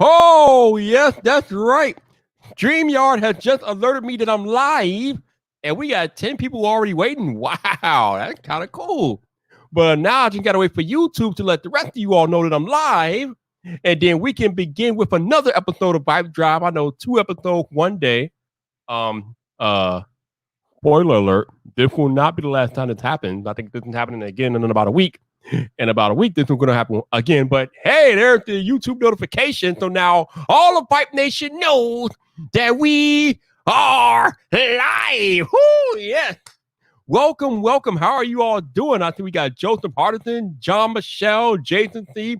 Oh, yes, that's right. StreamYard has just alerted me that I'm live, and we got 10 people already waiting. Wow, that's kind of cool. But now I just got to wait for YouTube to let the rest of you all know that I'm live, and then we can begin with another episode of VypDrive. I know 2 episodes one day. Spoiler alert, this will not be the last time this happens. I think this is happening again in about a week. In about a week, this is going to happen again. But hey, there's the YouTube notification. So now all of Vype Nation knows that we are live. Woo, yes. Welcome, welcome. How are you all doing? I think we got Joseph Hardison, John Michelle, Jason C,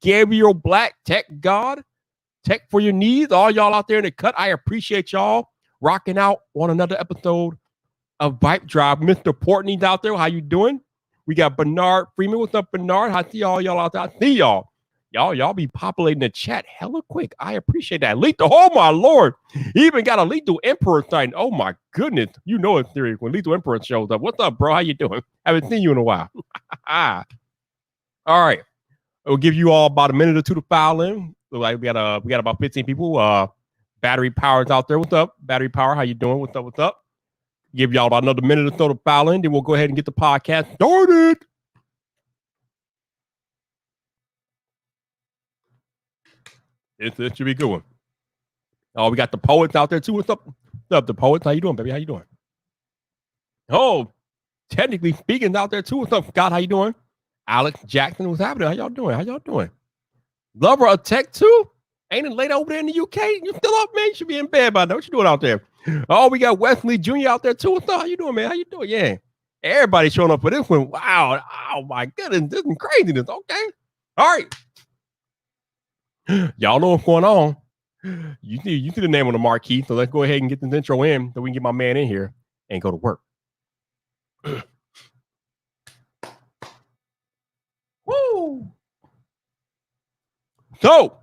Gabriel Black, Tech God, Tech for Your Needs. All y'all out there in the cut, I appreciate y'all rocking out on another episode of VypDrive. Mr. Portney's out there. How you doing? We got Bernard Freeman. What's up, Bernard? I see all y'all out there. I see y'all. Y'all be populating the chat hella quick. I appreciate that. Lethal, oh my Lord. He even got a Lethal Emperor sign. Oh my goodness. You know it's serious when Lethal Emperor shows up. What's up, bro? How you doing? Haven't seen you in a while. All right. We'll give you all about a minute or two to file in. Look like we got about 15 people. Battery Power's out there. What's up? Battery Power, how you doing? What's up? What's up? Give y'all about another minute or so to file in, then we'll go ahead and get the podcast started. It should be a good one. Oh, we got the poets out there too. What's up? What's up, the poets? How you doing, baby? How you doing? Oh, technically speaking, out there too. What's up, Scott? How you doing? Alex Jackson, what's happening? How y'all doing? How y'all doing? Lover of Tech too? Ain't it late over there in the UK? You still up, man? You should be in bed by now. What you doing out there? Oh, we got Wesley Jr. out there too. What's up? How you doing, man? How you doing? Yeah. Everybody showing up for this one. Wow. Oh my goodness. This is craziness. Okay. All right. Y'all know what's going on. You see the name on the marquee. So let's go ahead and get this intro in so we can get my man in here and go to work. Woo. So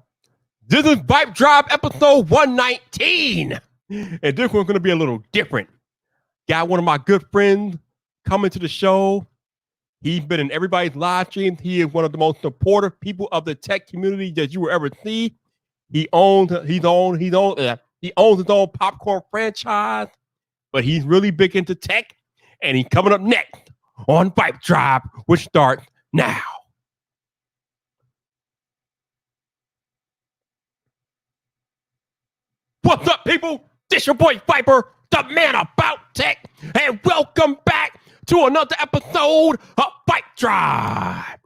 this is VypDrive episode 119. And this one's going to be a little different. Got one of my good friends coming to the show. He's been in everybody's live streams. He is one of the most supportive people of the tech community that you will ever see. He owns his own popcorn franchise, but he's really big into tech, and he's coming up next on VypDrive, which starts now. What's up, people? This your boy Viper, the man about tech, and welcome back to another episode of VypDrive.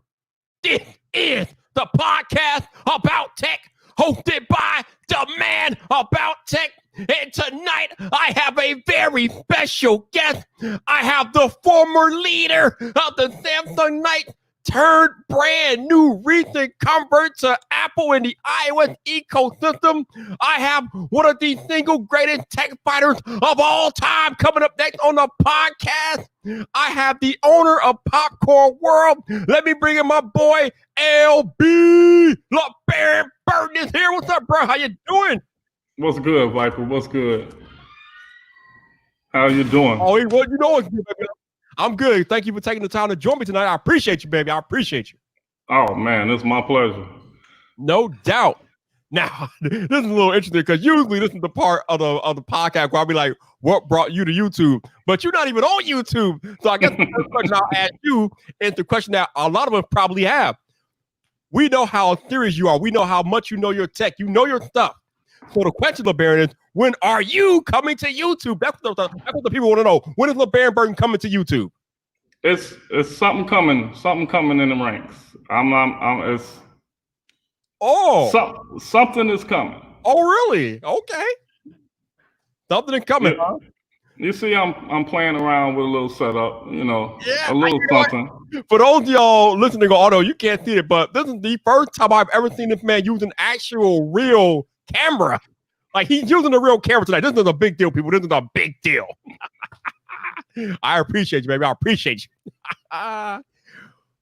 This is the podcast about tech, hosted by the man about tech. And tonight, I have a very special guest. I have the former leader of the Samsung Knights, turned brand new recent convert to Apple in the iOS ecosystem. I have one of the single greatest tech fighters of all time coming up next on the podcast. I have the owner of Popcorn World. Let me bring in my boy, LB. Lebarron Burton is here. What's up, bro? How you doing? What's good, Viper? What's good? How you doing? Oh, well, you know what's good, baby. I'm good. Thank you for taking the time to join me tonight. I appreciate you, baby. I appreciate you. Oh, man, it's my pleasure. No doubt. Now, this is a little interesting because usually this is the part of the podcast where I'll be like, what brought you to YouTube? But you're not even on YouTube. So I guess the first question I'll ask you is the question that a lot of us probably have. We know how serious you are. We know how much you know your tech. You know your stuff. So the question, Lebarron, is, when are you coming to YouTube? That's what the people want to know. When is Lebarron Burton coming to YouTube? It's something coming in the ranks. Something is coming. Oh, really? Okay. Something is coming. Yeah. You see, I'm playing around with a little setup, yeah, a little something. For those of y'all listening on audio, you can't see it, but this is the first time I've ever seen this man use an actual real camera. Like, he's using a real camera tonight. This is a big deal, people. This is a big deal. I appreciate you, baby. I appreciate you.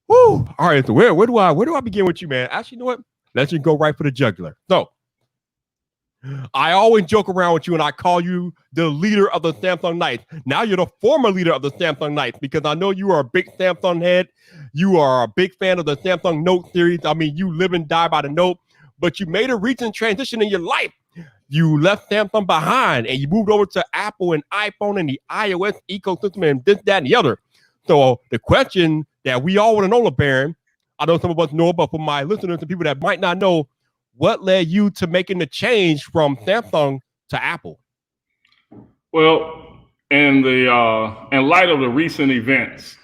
Woo. All right, so where do I begin with you, man? Actually, you know what? Let's just go right for the jugular. So, I always joke around with you, and I call you the leader of the Samsung Knights. Now you're the former leader of the Samsung Knights, because I know you are a big Samsung head. You are a big fan of the Samsung Note series. I mean, you live and die by the Note. but you made a recent transition in your life. You left Samsung behind and you moved over to Apple and iPhone and the iOS ecosystem and this, that, and the other. So the question that we all want to know, Lebarron, I know some of us know, but for my listeners and people that might not know, what led you to making the change from Samsung to Apple? Well, in light of the recent events,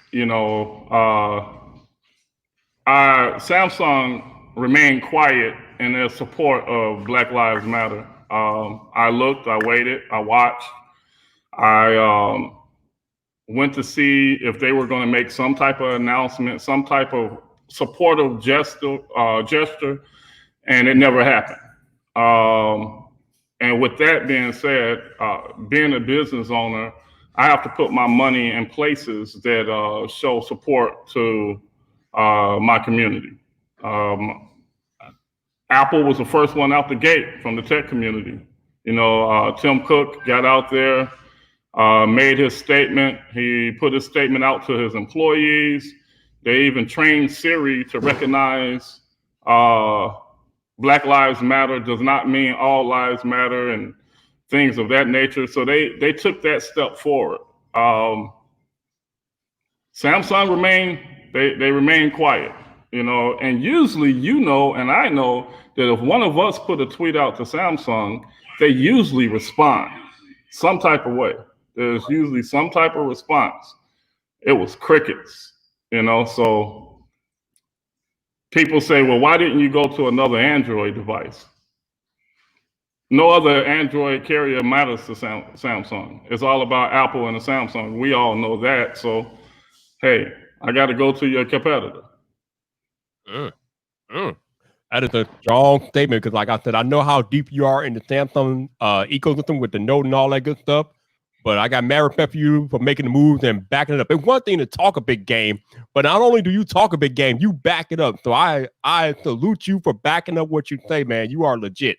Samsung remained quiet in their support of Black Lives Matter. I looked, I waited, I watched. I went to see if they were going to make some type of announcement, some type of supportive gesture, and it never happened. And with that being said, being a business owner, I have to put my money in places that show support to my community. Apple was the first one out the gate from the tech community. Tim Cook got out there, made his statement. He put his statement out to his employees. They even trained Siri to recognize Black Lives Matter does not mean all lives matter and things of that nature. So they took that step forward. Samsung remained quiet, and usually, and I know that if one of us put a tweet out to Samsung, they usually respond some type of way. There's usually some type of response. It was crickets, so people say, well, why didn't you go to another Android device? No other Android carrier matters to Samsung. It's all about Apple and the Samsung. We all know that. So, hey, I got to go to your competitor. That is a strong statement because, like I said, I know how deep you are in the Samsung ecosystem with the Note and all that good stuff. But I got mad respect for you for making the moves and backing it up. It's one thing to talk a big game, but not only do you talk a big game, you back it up. So I salute you for backing up what you say, man. You are legit.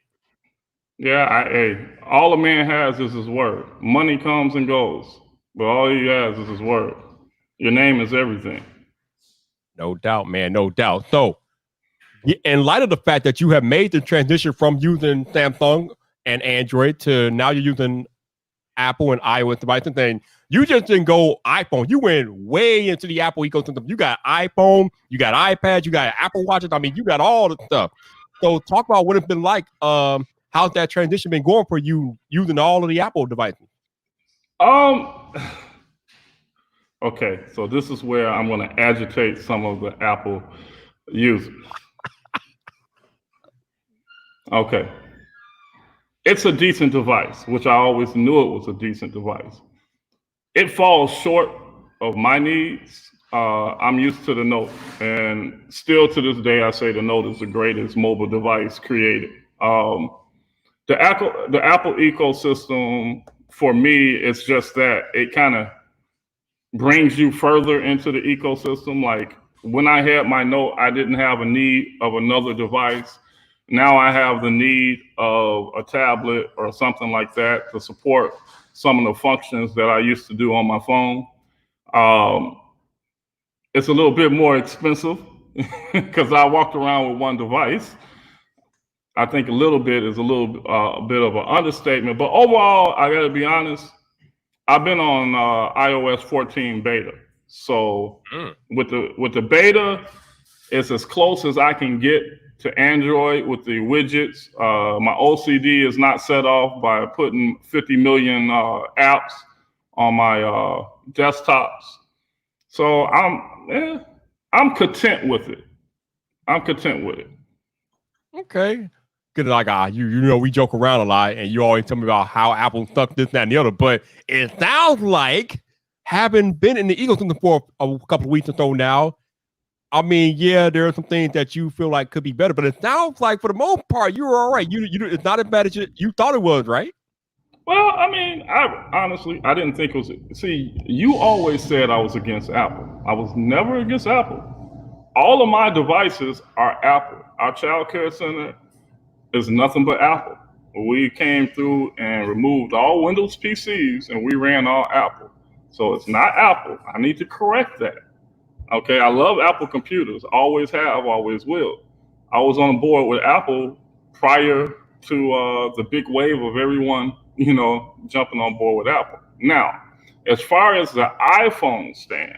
Yeah, all a man has is his word. Money comes and goes, but all he has is his word. Your name is everything. No doubt, man. No doubt. So in light of the fact that you have made the transition from using Samsung and Android to now you're using Apple and iOS devices, and you just didn't go iPhone. You went way into the Apple ecosystem. You got iPhone, you got iPad, you got Apple Watches. I mean, you got all the stuff. So talk about what it's been like. How's that transition been going for you using all of the Apple devices? Okay, so this is where I'm going to agitate some of the Apple users. Okay. It's a decent device, which I always knew it was a decent device. It falls short of my needs. I'm used to the Note, and still to this day, I say the Note is the greatest mobile device created. The Apple ecosystem, for me, it's just that it kind of brings you further into the ecosystem. Like when I had my Note, I didn't have a need of another device. Now I have the need of a tablet or something like that to support some of the functions that I used to do on my phone. It's a little bit more expensive because I walked around with one device. I think a little bit is a bit of an understatement, but overall, I got to be honest, I've been on iOS 14 beta. So with the beta, it's as close as I can get to Android with the widgets. My OCD is not set off by putting 50 million apps on my desktops. So I'm content with it. Okay. Because like we joke around a lot, and you always tell me about how Apple stuck this, that, and the other. But it sounds like, having been in the ecosystem for a couple of weeks or so now, I mean, yeah, there are some things that you feel like could be better, but it sounds like for the most part, you were all right. It's not as bad as you thought it was, right? Well, I mean, I didn't think it was. See, you always said I was against Apple. I was never against Apple. All of my devices are Apple. Our child care center is nothing but Apple. We came through and removed all Windows PCs, and we ran all Apple. So it's not Apple. I need to correct that. Okay, I love Apple computers. Always have, always will. I was on board with Apple prior to the big wave of everyone, jumping on board with Apple. Now, as far as the iPhone stands,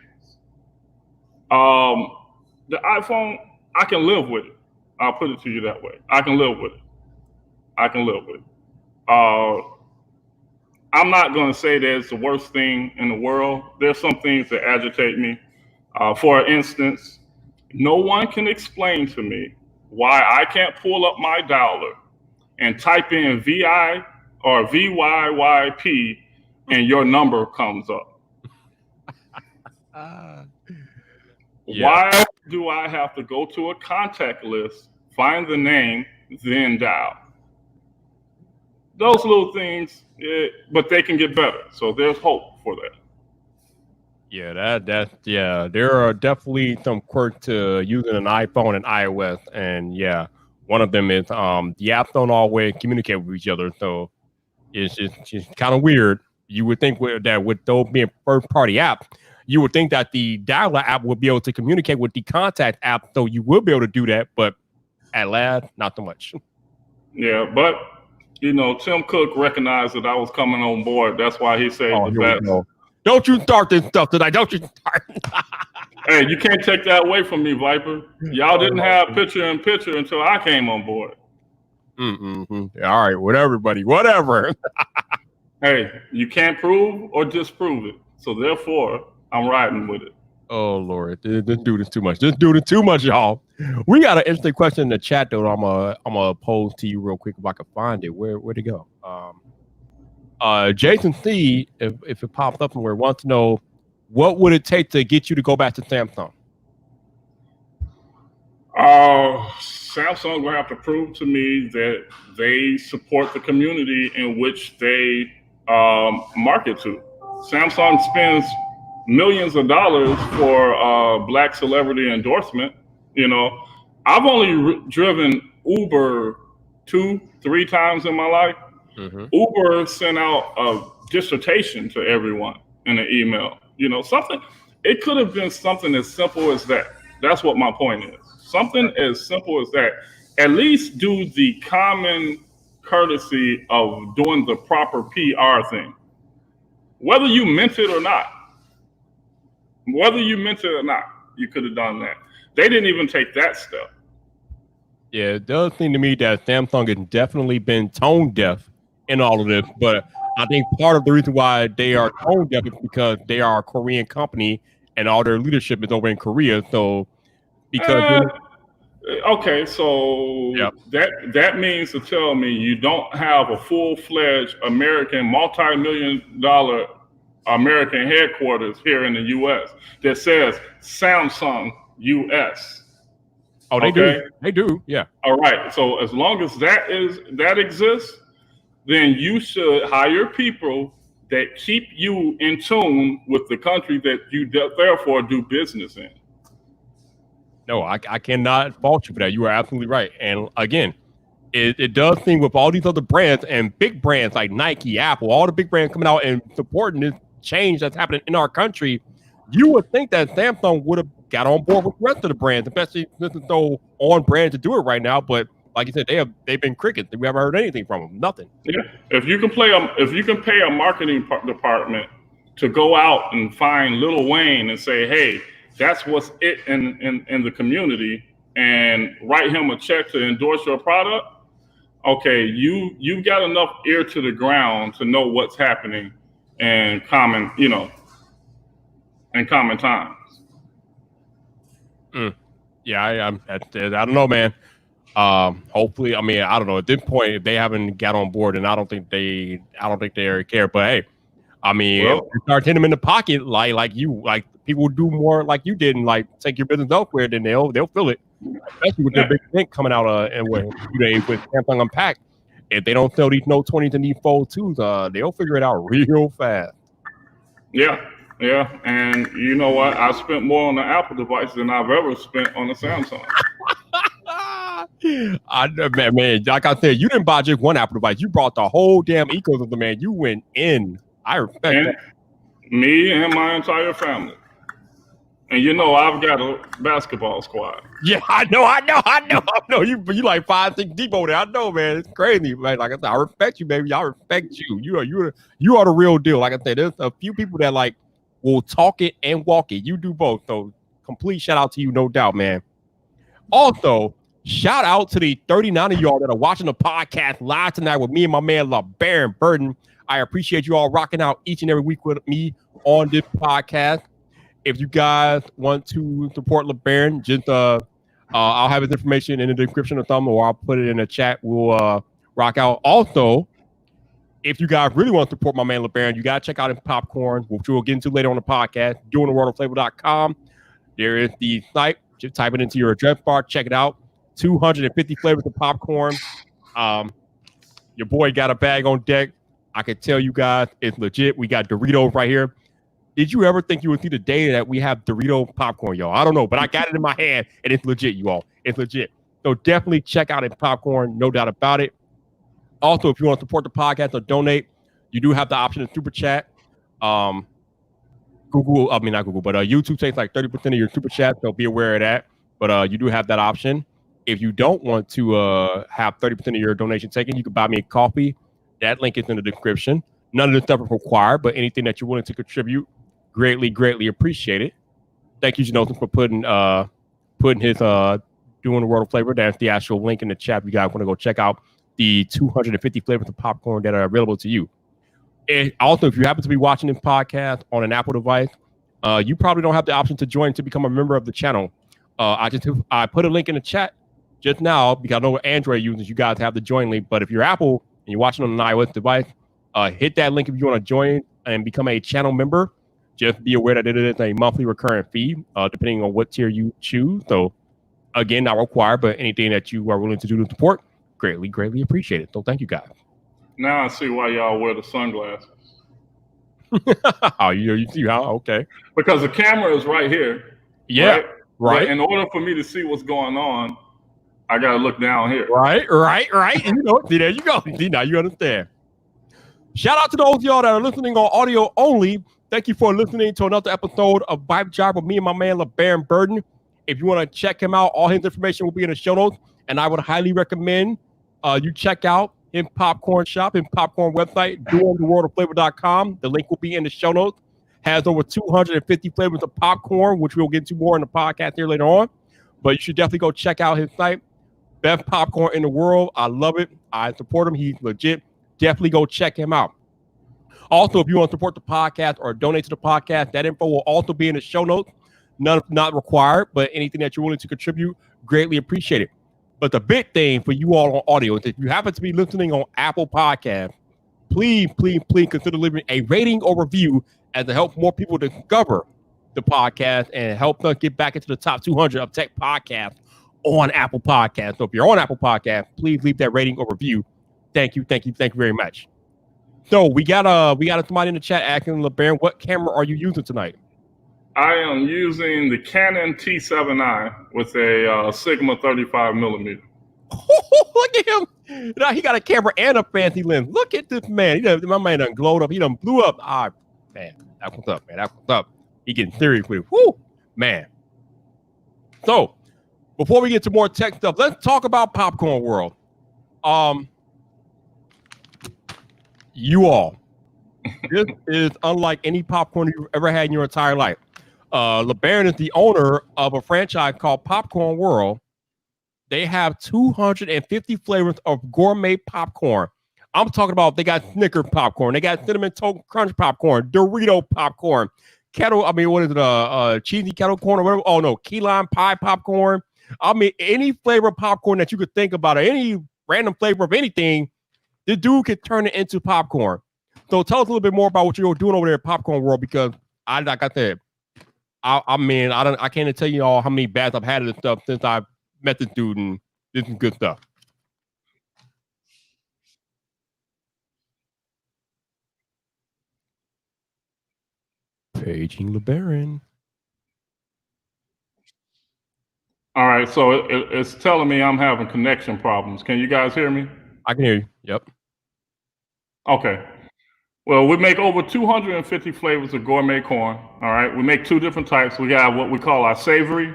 the iPhone, I can live with it. I'll put it to you that way. I can live with it. I'm not going to say that it's the worst thing in the world. There's some things that agitate me. For instance, no one can explain to me why I can't pull up my dialer and type in VI or VYYP and your number comes up. Yeah. Why do I have to go to a contact list, find the name, then dial? Those little things, but they can get better. So there's hope for that. Yeah, there are definitely some quirks to using an iPhone and iOS, and yeah, one of them is the apps don't always communicate with each other, so it's just kind of weird. You would think that with those being first-party apps, you would think that the dialer app would be able to communicate with the contact app, so you would be able to do that, but at last, not so much. Yeah, but Tim Cook recognized that I was coming on board. That's why he said the best. Don't you start this stuff tonight. Don't you start. Hey, you can't take that away from me, Viper. Y'all didn't have picture-in-picture until I came on board. All right, whatever, buddy. Whatever. Hey, you can't prove or disprove it. So therefore, I'm riding with it. Oh, Lord. This dude is too much. This dude is too much, y'all. We got an interesting question in the chat, though. I'm gonna pose to you real quick if I can find it. Where'd it go? Jason C, if it pops up somewhere, wants to know, what would it take to get you to go back to Samsung? Samsung will have to prove to me that they support the community in which they market to. Samsung spends millions of dollars for Black celebrity endorsement. I've only driven Uber 2-3 times in my life. Mm-hmm. Uber sent out a dissertation to everyone in an email. Something. It could have been something as simple as that. That's what my point is. Something as simple as that. At least do the common courtesy of doing the proper PR thing. Whether you meant it or not, you could have done that. They didn't even take that step. Yeah, it does seem to me that Samsung has definitely been tone deaf in all of this, but I think part of the reason why they are tone deaf is because they are a Korean company and all their leadership is over in Korea. So, because okay, so yep. that means to tell me you don't have a full-fledged American multi-million-dollar American headquarters here in the U.S. that says Samsung U.S. Oh, they do. They do. Yeah. All right. So as long as that exists, then you should hire people that keep you in tune with the country that you therefore do business in. No, I cannot fault you for that. You are absolutely right. And again, it does seem with all these other brands and big brands like Nike, Apple, all the big brands coming out and supporting this change that's happening in our country, you would think that Samsung would have got on board with the rest of the brands, especially since it's so on brand to do it right now. But like you said, they've been crickets. We haven't heard anything from them. Nothing. Yeah. If you can pay a marketing department to go out and find Lil Wayne and say, hey, that's what's it in the community, and write him a check to endorse your product. Okay, you've got enough ear to the ground to know what's happening in common times. Yeah, I don't know, man. Hopefully, I mean, I don't know. At this point, if they haven't got on board, and I don't think they ever care. But hey, I mean, if you start hitting them in the pocket, like people do more like you did, and like take your business elsewhere, then they'll feel it. Especially with their big thing coming out in a few days with Samsung Unpacked. If they don't sell these Note 20s and these Fold 2s, they'll figure it out real fast. Yeah, and you know what? I spent more on the Apple device than I've ever spent on the Samsung. Man, like I said, you didn't buy just one Apple device. You brought the whole damn ecosystem, man. You went in. I respect that. Me and my entire family. And you know I've got a basketball squad. Yeah, I know. You like 5-6 deep over there. I know, man. It's crazy, man. Like I said, I respect you, baby. I respect you. You are the real deal. Like I said, there's a few people that like will talk it and walk it. You do both. So complete shout out to you, no doubt, man. Also, shout out to the 39 of y'all that are watching the podcast live tonight with me and my man Lebarron Burton. I appreciate you all rocking out each and every week with me on this podcast. If you guys want to support Lebarron, just I'll have his information in the description of thumb, or I'll put it in the chat. We'll rock out. Also, if you guys really want to support my man Lebarron, you got to check out his popcorn, which we'll get into later on the podcast, doingtheworldoflavor.com. There is the site. Just type it into your address bar. Check it out. 250 flavors of popcorn. Your boy got a bag on deck. I can tell you guys it's legit. We got Doritos right here. Did you ever think you would see the day that we have Dorito popcorn, y'all? I don't know, but I got it in my hand, and it's legit, you all. It's legit. So definitely check out its popcorn, no doubt about it. Also, if you want to support the podcast or donate, you do have the option to super chat. Not Google, but YouTube takes like 30% of your super chat, so be aware of that. But you do have that option. If you don't want to have 30% of your donation taken, you can buy me a coffee. That link is in the description. None of this stuff is required, but anything that you're willing to contribute, greatly appreciate it. Thank you, Jonathan, for putting his Doing the World of Flavor. That's the actual link in the chat. If you guys want to go check out the 250 flavors of popcorn that are available to you. And also, if you happen to be watching this podcast on an Apple device, you probably don't have the option to join to become a member of the channel. I put a link in the chat just now because I know Android users, you guys have the join link. But if you're Apple and you're watching on an iOS device, hit that link if you want to join and become a channel member. Just be aware that it is a monthly recurring fee, depending on what tier you choose. So, again, not required, but anything that you are willing to do to support, greatly appreciate it. So, thank you guys. Now I see why y'all wear the sunglasses. Oh, you see how? Okay. Because the camera is right here. Yeah. Right. But in order for me to see what's going on, I got to look down here. Right. See, there you go. See, now you understand. Shout out to those of y'all that are listening on audio only. Thank you for listening to another episode of VypDrive with me and my man LeBaron Burton. If you want to check him out, all his information will be in the show notes, and I would highly recommend you check out his popcorn shop, his popcorn website, doingtheworldoflavor.com. The link will be in the show notes. Has over 250 flavors of popcorn, which we'll get to more in the podcast here later on. But you should definitely go check out his site. Best popcorn in the world. I love it. I support him. He's legit. Definitely go check him out. Also, if you want to support the podcast or donate to the podcast, that info will also be in the show notes. Not required, but anything that you're willing to contribute, greatly appreciate it. But the big thing for you all on audio is if you happen to be listening on Apple Podcasts, please consider leaving a rating or review as to help more people discover the podcast and help us get back into the top 200 of tech podcasts on Apple Podcasts. So if you're on Apple Podcasts, please leave that rating or review. Thank you very much. So we got somebody in the chat asking LeBaron, what camera are you using tonight? I am using the Canon T7i with a Sigma 35 millimeter. Look at him. Now he got a camera and a fancy lens. Look at this man. My man done glowed up. He done blew up. Ah, man. That's what's up, man. That's what's up. He getting serious with it. Woo, man. So before we get to more tech stuff, let's talk about Popcorn World. You all, this is unlike any popcorn you've ever had in your entire life. LeBaron is the owner of a franchise called Popcorn World. They have 250 flavors of gourmet popcorn. I'm talking about they got Snickers popcorn, they got Cinnamon Toast Crunch popcorn, Dorito popcorn, cheesy kettle corn or whatever. Oh no, key lime pie popcorn. I mean, any flavor of popcorn that you could think about, or any random flavor of anything, the dude could turn it into popcorn. So tell us a little bit more about what you're doing over there at Popcorn World, because like I said, I can't tell you all how many baths I've had of this stuff since I met this dude, and this is good stuff. Paging LeBaron. All right, so it's telling me I'm having connection problems. Can you guys hear me? I can hear you. Yep. Okay. Well, we make over 250 flavors of gourmet corn. All right. We make two different types. We have what we call our savory,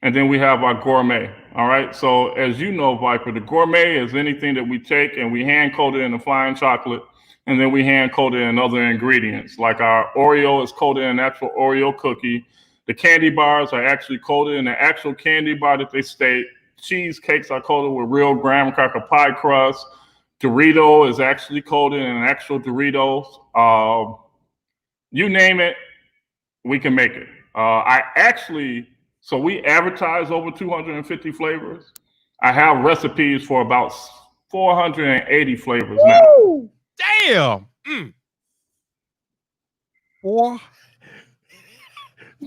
and then we have our gourmet. All right. So as you know, Viper, the gourmet is anything that we take and we hand coat it in a fine chocolate, and then we hand coat it in other ingredients. Like our Oreo is coated in an actual Oreo cookie. The candy bars are actually coated in the actual candy bar that they state. Cheesecakes are coated with real graham cracker pie crust. Dorito is actually coated in an actual Doritos. You name it, we can make it. So we advertise over 250 flavors. I have recipes for about 480 flavors now. Woo! Damn.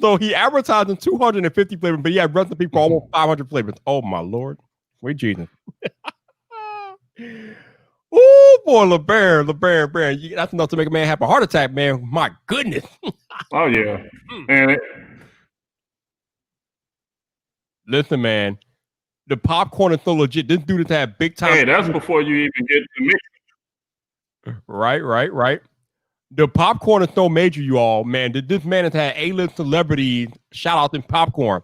So he advertised in 250 flavors, but he had recipes for almost 500 flavors. Oh my Lord. Sweet Jesus. Oh boy, Lebarron. That's enough to make a man have a heart attack, man. My goodness. Oh yeah. And listen, man, the popcorn is so legit. This dude has had big time. Hey, that's before you even get to mix. Right. The popcorn is so major, you all, man. This man has had A-list celebrities shout out in popcorn.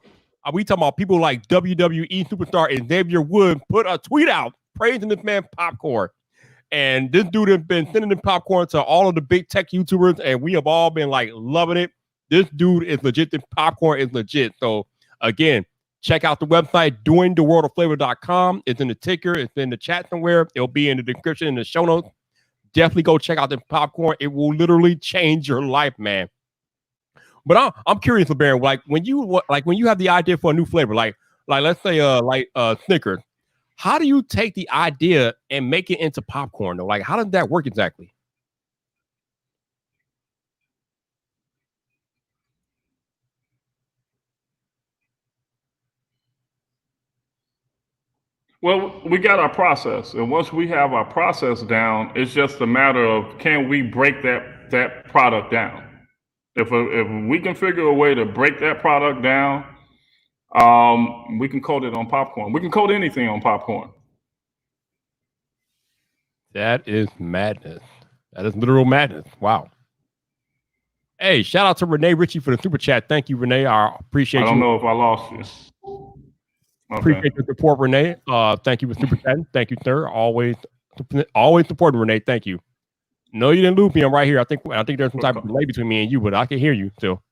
We talking about people like WWE superstar Xavier Woods put a tweet out praising this man popcorn. And this dude has been sending the popcorn to all of the big tech YouTubers, and we have all been like loving it. This dude is legit. The popcorn is legit. So again, check out the website, doingtheworldoflavor.com. It's in the ticker. It's in the chat somewhere. It'll be in the description in the show notes. Definitely go check out the popcorn. It will literally change your life, man. But I'm curious, Lebarron, like when you have the idea for a new flavor, like let's say Snickers. How do you take the idea and make it into popcorn though? Like, how does that work exactly? Well, we got our process, and once we have our process down, it's just a matter of can we break that product down. If we can figure a way to break that product down, we can coat it on popcorn. We can coat anything on popcorn. That is madness. That is literal madness. Wow. Hey, shout out to Renee Ritchie for the super chat. Thank you, Renee. I appreciate you. I don't know if I lost you. Okay. Appreciate your support, Renee. Thank you for super chatting. Thank you, sir. Always supporting Renee. Thank you. No, you didn't lose me. I'm right here. I think there's some type of delay between me and you, but I can hear you still.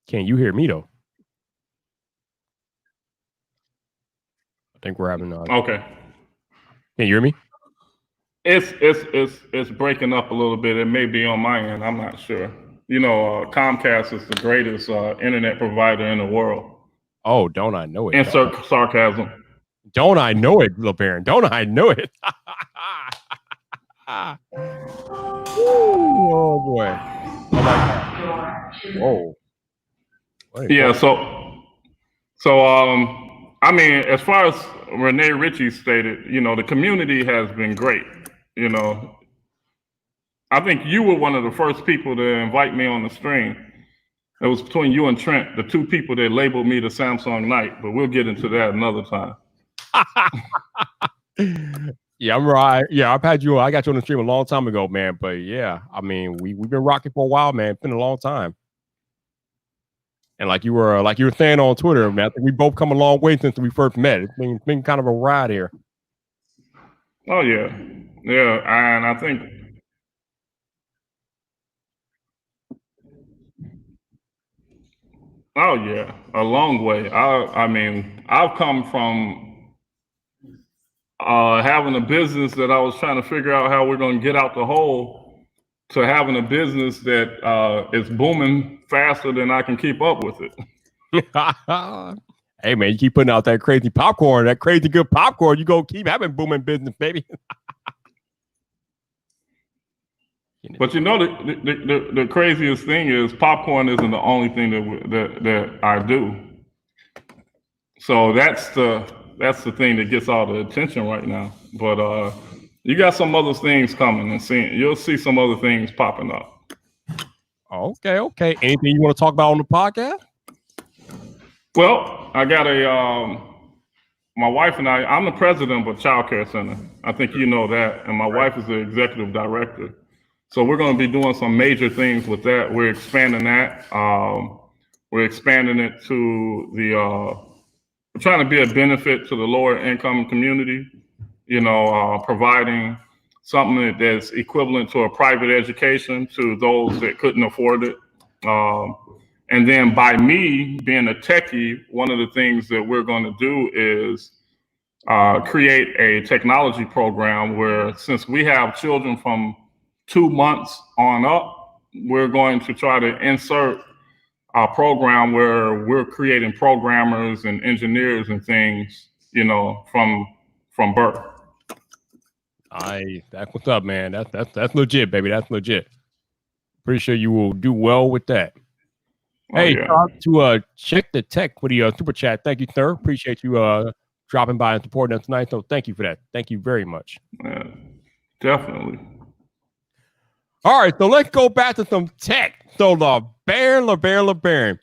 Can you hear me though? I think we're having okay. Can you hear me? It's breaking up a little bit. It may be on my end. I'm not sure. You know, Comcast is the greatest internet provider in the world. Oh, don't I know it? Insert sarcasm. Don't I know it, Lebarron? Don't I know it? Oh boy! Oh my God! Whoa! Yeah. So I mean, as far as Renee Ritchie stated, you know, the community has been great. You know, I think you were one of the first people to invite me on the stream. It was between you and Trent, the two people that labeled me the Samsung Knight, but we'll get into that another time. Yeah, I'm right. Yeah, I got you on the stream a long time ago, man. But yeah, I mean, we've been rocking for a while, man. It's been a long time. And like you were saying on Twitter, man, I think we both come a long way since we first met. It's been kind of a ride here. Oh yeah. And I think oh yeah, a long way. I mean, I've come from having a business that I was trying to figure out how we're going to get out the hole to having a business that is booming faster than I can keep up with it. Hey man, you keep putting out that crazy popcorn, that crazy good popcorn, you go keep having booming business, baby. But you know, the craziest thing is popcorn isn't the only thing that I do. So that's the thing that gets all the attention right now. But you got some other things coming, and you'll see some other things popping up. Okay. Anything you want to talk about on the podcast? Well, I got a my wife and I'm the president of a child care center. I think you know that. And my wife is the executive director. So we're going to be doing some major things with that. We're expanding that. We're expanding it to we're trying to be a benefit to the lower income community, providing something that's equivalent to a private education to those that couldn't afford it. And then by me being a techie, one of the things that we're going to do is create a technology program where, since we have children from 2 months on up, we're going to try to insert a program where we're creating programmers and engineers and things, from birth. That's what's up, man. That's legit, baby. That's legit. Pretty sure you will do well with that. Hey, to check the tech with the super chat. Thank you, sir. Appreciate you dropping by and supporting us tonight. So thank you for that. Thank you very much. Yeah, definitely. All right, so let's go back to some tech. So Lebarron.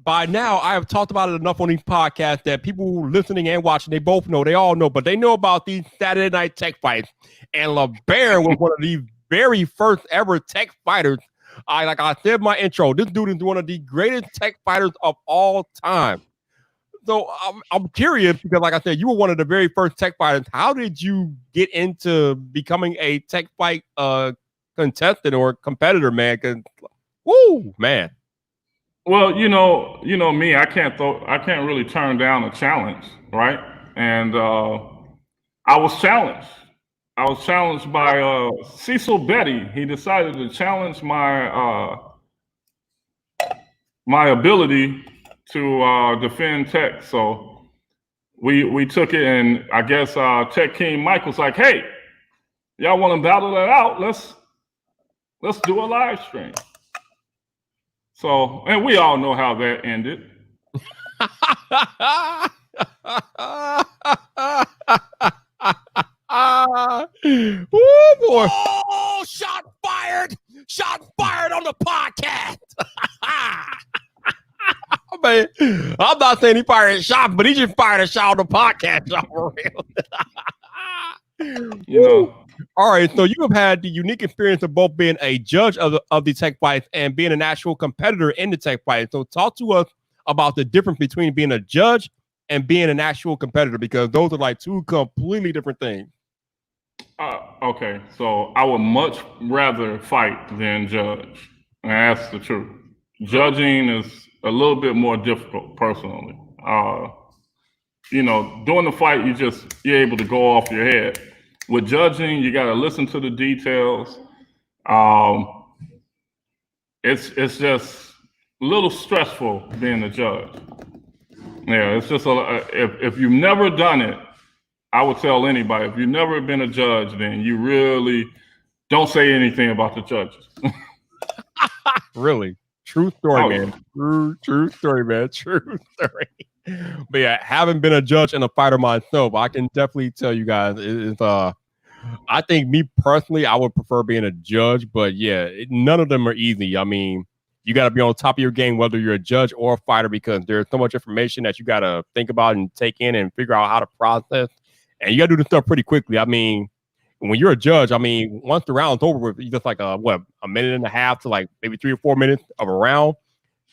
By now, I have talked about it enough on these podcasts that people listening and watching, they all know, but they know about these Saturday night tech fights. And Lebarron was one of the very first ever tech fighters. Like I said in my intro, this dude is one of the greatest tech fighters of all time. So I'm curious because, like I said, you were one of the very first tech fighters. How did you get into becoming a tech fight contestant or competitor, man? Because, woo, man. Well, you know me. I can't really turn down a challenge, right? And I was challenged. I was challenged by Cecil Betty. He decided to challenge my my ability to defend tech. So we took it, and I guess Tech King Michael's like, "Hey, y'all want to battle that out? Let's do a live stream." So, and we all know how that ended. Oh boy! Oh, shot fired! Shot fired on the podcast. Man, I'm not saying he fired a shot, but he just fired a shot on the podcast. For real. All right, so you have had the unique experience of both being a judge of the tech fights and being an actual competitor in the tech fight. So talk to us about the difference between being a judge and being an actual competitor, because those are like two completely different things. Okay, so I would much rather fight than judge. And that's the truth. Judging is a little bit more difficult, personally. During the fight, you're able to go off your head. With judging, you got to listen to the details. It's just a little stressful being a judge. Yeah, it's just if you've never done it, I would tell anybody, if you've never been a judge, then you really don't say anything about the judges. Really? True story, man. True story, man. True story. But yeah, having been a judge and a fighter myself, I can definitely tell you guys, I think me personally, I would prefer being a judge, but yeah, none of them are easy. I mean, you got to be on top of your game, whether you're a judge or a fighter, because there's so much information that you got to think about and take in and figure out how to process. And you got to do this stuff pretty quickly. I mean, when you're a judge, I mean, once the round's over with, you just like a minute and a half to like maybe 3 or 4 minutes of a round.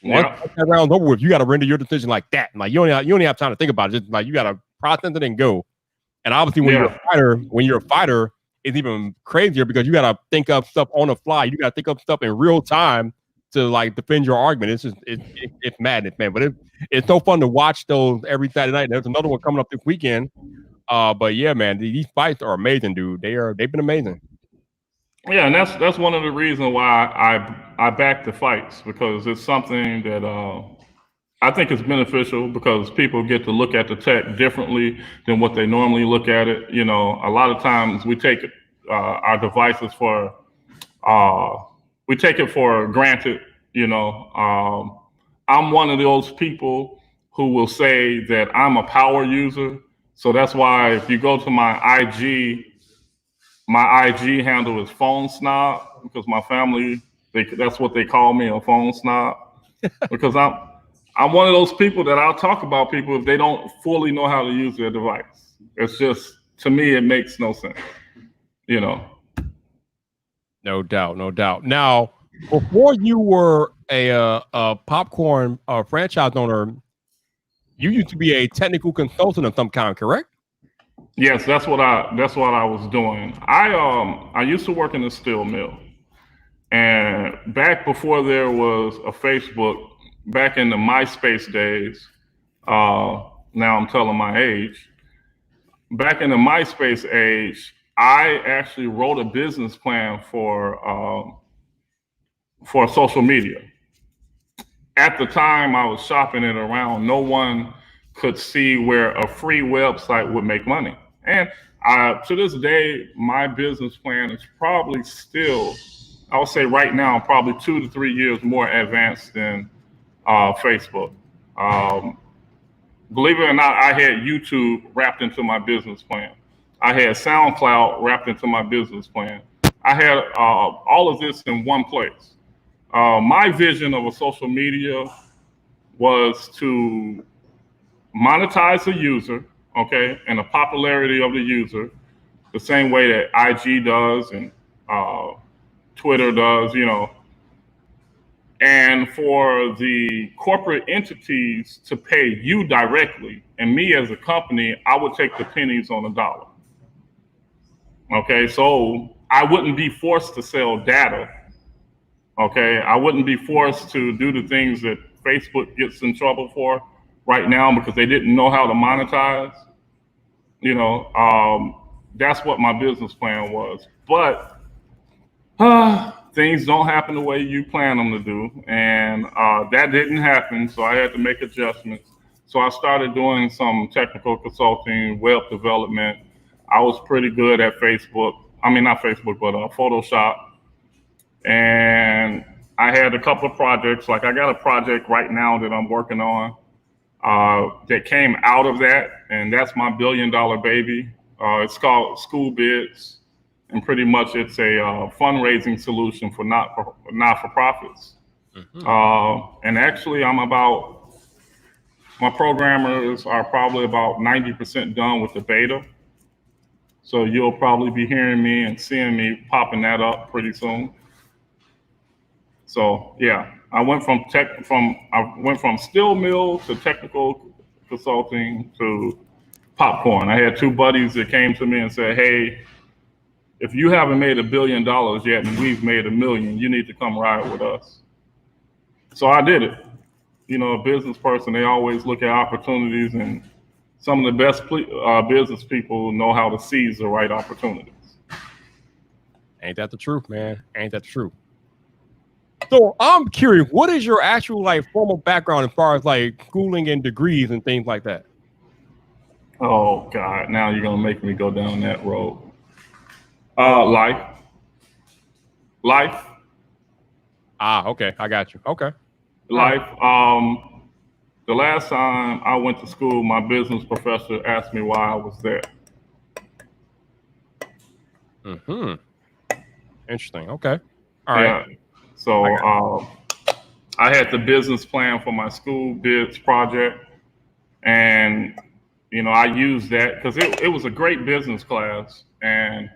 Once that round's over with, you got to render your decision like that. Like you only have time to think about it. Just like you got to process it and go. And obviously, when you're a fighter, it's even crazier because you got to think of stuff on the fly. You got to think of stuff in real time to like defend your argument. It's madness, man. But it's so fun to watch those every Saturday night. There's another one coming up this weekend. But yeah, man, these fights are amazing, dude. They've been amazing. Yeah, and that's one of the reasons why I back the fights, because it's something that I think is beneficial, because people get to look at the tech differently than what they normally look at it. A lot of times we take our devices for granted. I'm one of those people who will say that I'm a power user. So that's why if you go to my IG handle is phone snob, because my family, that's what they call me, a phone snob, because I'm one of those people that I'll talk about people if they don't fully know how to use their device. It's just, to me, it makes no sense, you know. No doubt, no doubt. Now, before you were a popcorn franchise owner, you used to be a technical consultant of some kind, correct? Yes, that's what I was doing. I used to work in a steel mill, and back before there was a Facebook, back in the MySpace days. Now I'm telling my age. Back in the MySpace age, I actually wrote a business plan for social media. At the time, I was shopping it around. No one could see where a free website would make money. And to this day, my business plan is probably still, I would say right now, probably 2 to 3 years more advanced than Facebook. Believe it or not, I had YouTube wrapped into my business plan. I had SoundCloud wrapped into my business plan. I had all of this in one place. My vision of a social media was to monetize the user, okay, and the popularity of the user, the same way that IG does and Twitter does, you know, and for the corporate entities to pay you directly, and me as a company, I would take the pennies on the dollar. Okay, so I wouldn't be forced to sell data. Okay, I wouldn't be forced to do the things that Facebook gets in trouble for right now because they didn't know how to monetize. You know, that's what my business plan was. But things don't happen the way you plan them to do, and that didn't happen. So I had to make adjustments. So I started doing some technical consulting, web development. I was pretty good at Facebook. I mean, not Facebook, but Photoshop. And I had a couple of projects. Like I got a project right now that I'm working on that came out of that, and that's my $1 billion baby. It's called School Bids, and pretty much it's a fundraising solution for not-for-profits. Mm-hmm. And actually, my programmers are probably about 90% done with the beta. So you'll probably be hearing me and seeing me popping that up pretty soon. So yeah, I went from steel mill to technical consulting to popcorn. I had two buddies that came to me and said, "Hey, if you haven't made $1 billion yet and we've made $1 million, you need to come ride with us." So I did it. You know, a business person, they always look at opportunities, and some of the best business people know how to seize the right opportunities. Ain't that the truth, man? Ain't that the truth? So I'm curious, what is your actual like formal background as far as like schooling and degrees and things like that? Oh God, now you're gonna make me go down that road. Life. Ah, okay, I got you. Okay. Life. The last time I went to school, my business professor asked me why I was there. Hmm. Interesting. Okay. All right. Yeah. So I had the business plan for my school bids project, and you know I used that because it was a great business class, and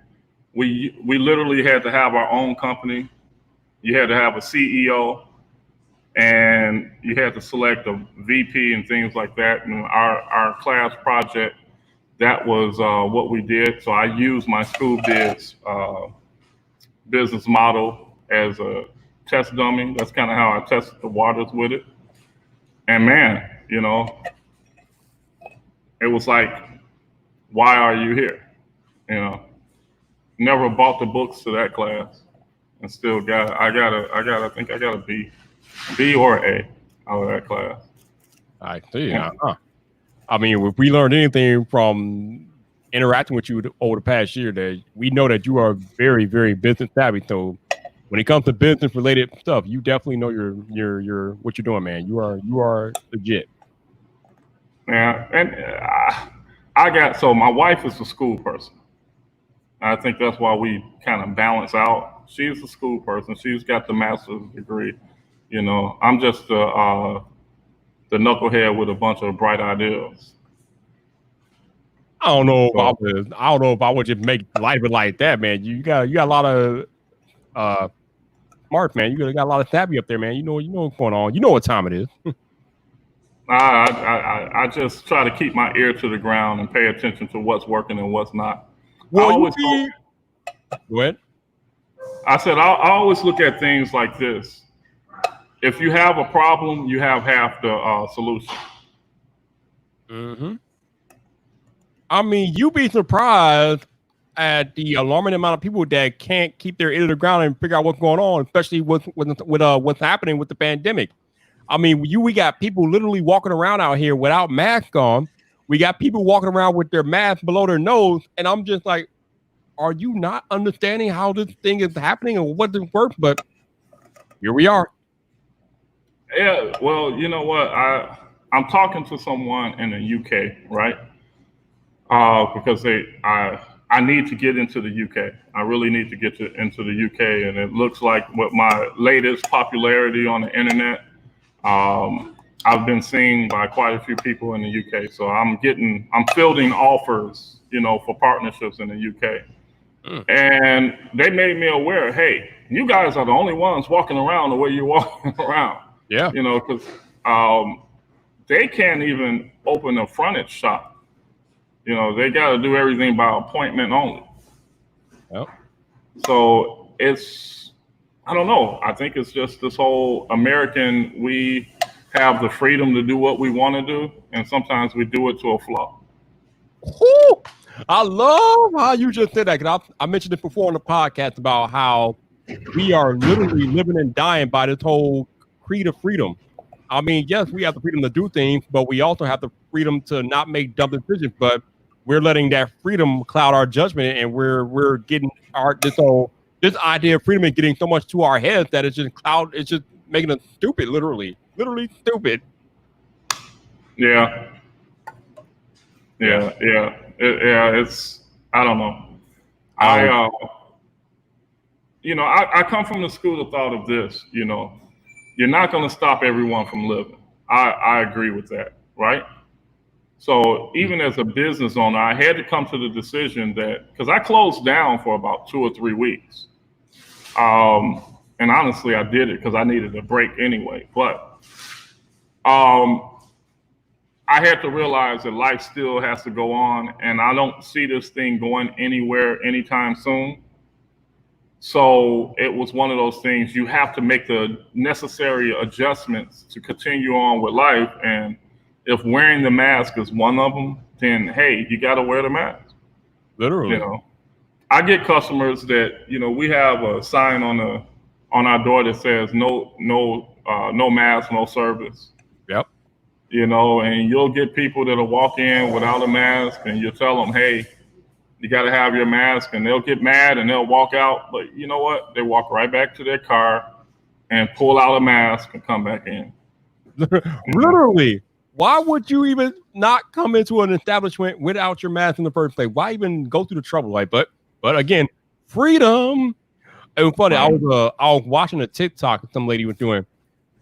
we literally had to have our own company. You had to have a CEO, and you had to select a VP and things like that. And our class project, that was what we did. So I used my school bids business model as a test dummy. That's kind of how I tested the waters with it. And man, you know, it was like, why are you here? You know, never bought the books to that class, and still I think I got a B or A out of that class. I see. Yeah. I mean, if we learned anything from interacting with you over the past year, that we know that you are very, very business savvy. So when it comes to business related stuff, you definitely know your what you're doing, man. You are legit. Yeah, and so my wife is a school person. I think that's why we kind of balance out. She's a school person. She's got the master's degree. You know, I'm just a the knucklehead with a bunch of bright ideas. I don't know if I would just make light of it like that, man. You got a lot of smart, man. You got a lot of savvy up there, man. You know what's going on. You know what time it is. I just try to keep my ear to the ground and pay attention to what's working and what's not. Go ahead. I said I always look at things like this. If you have a problem, you have half the solution. Mm-hmm. I mean, you'd be surprised at the alarming amount of people that can't keep their ear to the ground and figure out what's going on, especially with what's happening with the pandemic. I mean, we got people literally walking around out here without masks on. We got people walking around with their mask below their nose, and I'm just like, are you not understanding how this thing is happening and what doesn't work? But here we are. Yeah, well, you know what? I'm talking to someone in the UK, right? Because I need to get into the UK. I really need to get into the UK, and it looks like with my latest popularity on the internet, I've been seen by quite a few people in the UK. So I'm fielding offers, for partnerships in the UK. And they made me aware, hey, you guys are the only ones walking around the way you're walking around. Yeah. Because they can't even open a frontage shop. They got to do everything by appointment only. Yep. So I don't know. I think it's just this whole American, we have the freedom to do what we want to do, and sometimes we do it to a flaw. Ooh, I love how you just said that, because I mentioned it before on the podcast about how we are literally living and dying by this whole creed of freedom. I mean, yes, we have the freedom to do things, but we also have the freedom to not make dumb decisions. But we're letting that freedom cloud our judgment, and we're getting this idea of freedom is getting so much to our heads that it's just making us stupid, literally stupid. Yeah. It's, I don't know. I come from the school of thought of this, you're not going to stop everyone from living. I agree with that, right? So even as a business owner, I had to come to the decision that, because I closed down for about 2 or 3 weeks. And honestly, I did it because I needed a break anyway. But I had to realize that life still has to go on, and I don't see this thing going anywhere anytime soon. So it was one of those things, you have to make the necessary adjustments to continue on with life. And if wearing the mask is one of them, then hey, you got to wear the mask. Literally. I get customers that, we have a sign on our door that says no mask, no service. Yep. And you'll get people that'll walk in without a mask, and you'll tell them, hey, you got to have your mask, and they'll get mad and they'll walk out. But you know what? They walk right back to their car and pull out a mask and come back in. Literally. Why would you even not come into an establishment without your mask in the first place? Why even go through the trouble? But again, freedom. It was funny. Right. I was watching a TikTok that some lady was doing,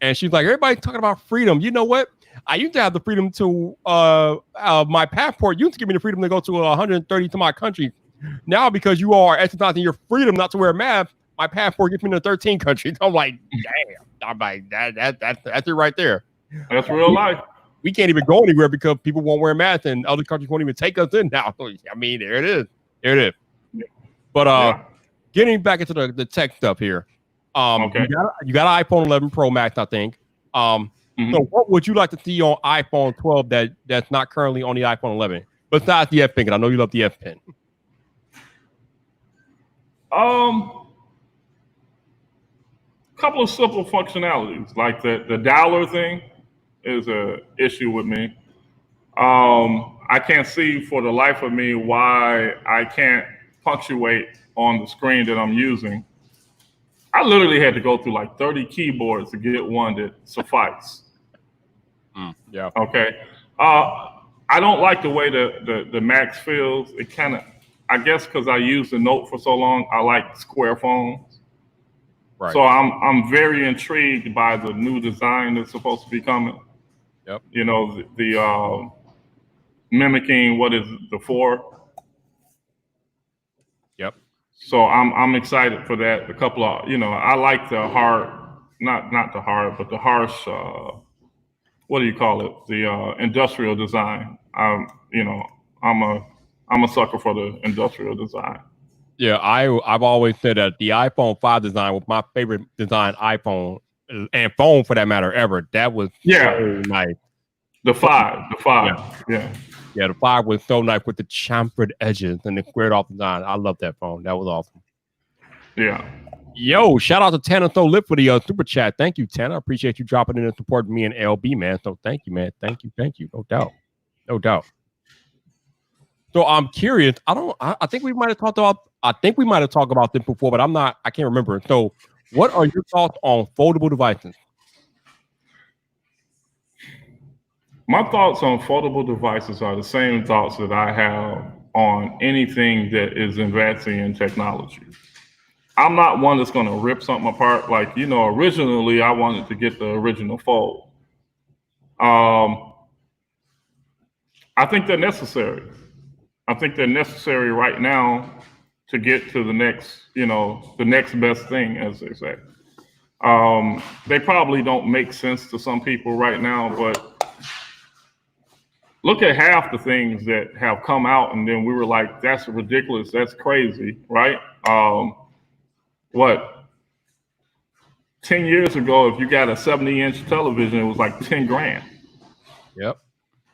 and she's like, everybody's talking about freedom. You know what? I used to have the freedom to my passport used to give me the freedom to go to 130 to my country. Now, because you are exercising your freedom not to wear a mask, my passport gives me to 13 countries. I'm like, damn. I'm like, that's it right there. That's real life. We can't even go anywhere because people won't wear masks, and other countries won't even take us in now. I mean, there it is. Yeah. But getting back into the tech stuff here. Okay. You got an iPhone 11 Pro Max, I think. So what would you like to see on iPhone 12 that's not currently on the iPhone 11, besides the F Pen? Because I know you love the F Pen. Couple of simple functionalities, like the dialer thing is a issue with me. I can't see for the life of me why I can't punctuate on the screen that I'm using. I literally had to go through like 30 keyboards to get one that suffice. Yeah. Okay. I don't like the way the Max feels. It kind of, I guess because I used the Note for so long, I like square phones. Right. So I'm very intrigued by the new design that's supposed to be coming. Yep. You know, the mimicking what is the 4. Yep. So I'm excited for that. A couple of, I like the hard, not the hard, but the harsh. What do you call it? The industrial design. You know, I'm a I'm a sucker for the industrial design. Yeah, I've always said that the iPhone 5 design was my favorite design iPhone and phone for that matter ever. That was Yeah, so nice. the So, 5, the yeah, 5. Yeah, yeah, the 5 was so nice with the chamfered edges and the squared off design. I love that phone. That was awesome. yeah. Yo, shout out to Tanner So Lit for the super chat. Thank you, Tanner. I appreciate you dropping in and supporting me and LB, man. So thank you, man. Thank you. No doubt. No doubt. So I'm curious. I think we might have talked about this before, but I can't remember. So what are your thoughts on foldable devices? My thoughts on foldable devices are the same thoughts that I have on anything that is advancing in technology. I'm not one that's going to rip something apart. Like, originally I wanted to get the original fold. I think they're necessary. I think they're necessary right now to get to the next best thing, as they say. They probably don't make sense to some people right now, but look at half the things that have come out, and then we were like, that's ridiculous, that's crazy, right? What, 10 years ago, if you got a 70-inch television, it was like 10 grand. Yep.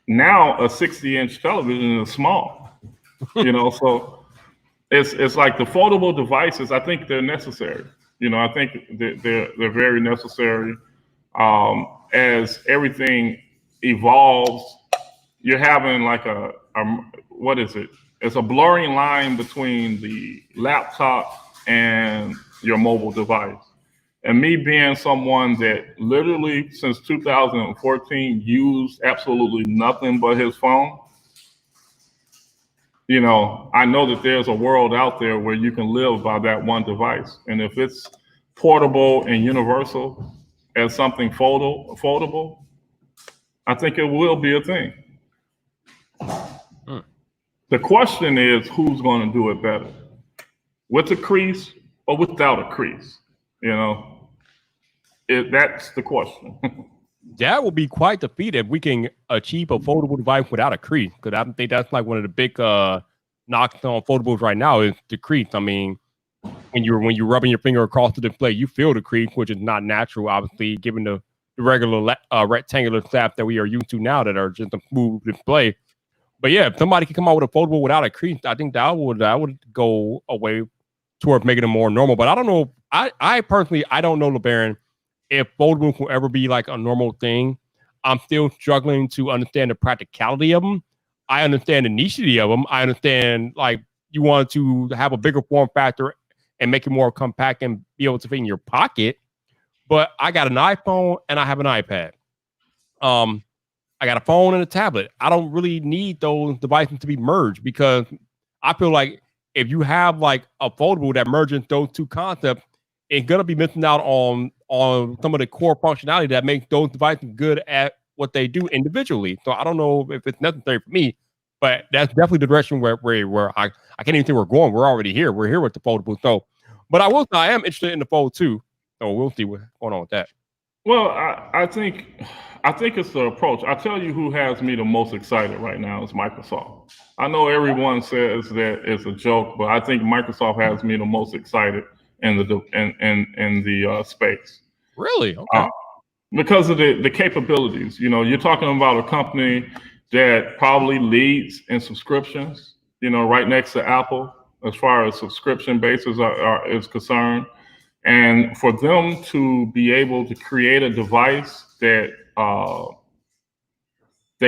Now a 60-inch television is small, so it's like the foldable devices, I think they're necessary. I think they're very necessary. As everything evolves, you're having like what is it? It's a blurring line between the laptop and your mobile device. And me being someone that literally since 2014 used absolutely nothing but his phone, I know that there's a world out there where you can live by that one device. And if it's portable and universal as something foldable, I think it will be a thing. The question is, who's going to do it better? With a crease or without a crease? That's the question. That will be quite the feat if we can achieve a foldable device without a crease. Because I think that's like one of the big knocks on foldables right now is the crease. I mean, when you're rubbing your finger across the display, you feel the crease, which is not natural, obviously, given the regular rectangular slabs that we are used to now that are just a smooth display. But yeah, if somebody can come out with a foldable without a crease, I think that would go away toward making it more normal. But I don't know. I personally, I don't know, Lebarron, if foldables will ever be like a normal thing. I'm still struggling to understand the practicality of them. I understand the nicety of them. I understand like you want to have a bigger form factor and make it more compact and be able to fit in your pocket. But I got an iPhone and I have an iPad. I got a phone and a tablet. I don't really need those devices to be merged because I feel like if you have like a foldable that merges those two concepts, it's gonna be missing out on some of the core functionality that makes those devices good at what they do individually. So I don't know if it's necessary for me, but that's definitely the direction where I can't even think we're going. We're already here. We're here with the foldable. So, but I will say I am interested in the fold too. So we'll see what's going on with that. Well, I think it's the approach. I tell you who has me the most excited right now is Microsoft. I know everyone says that it's a joke, but I think Microsoft has me the most excited in the space. Really? Okay. Because of the capabilities. You're talking about a company that probably leads in subscriptions, right next to Apple as far as subscription bases is concerned. And for them to be able to create a device that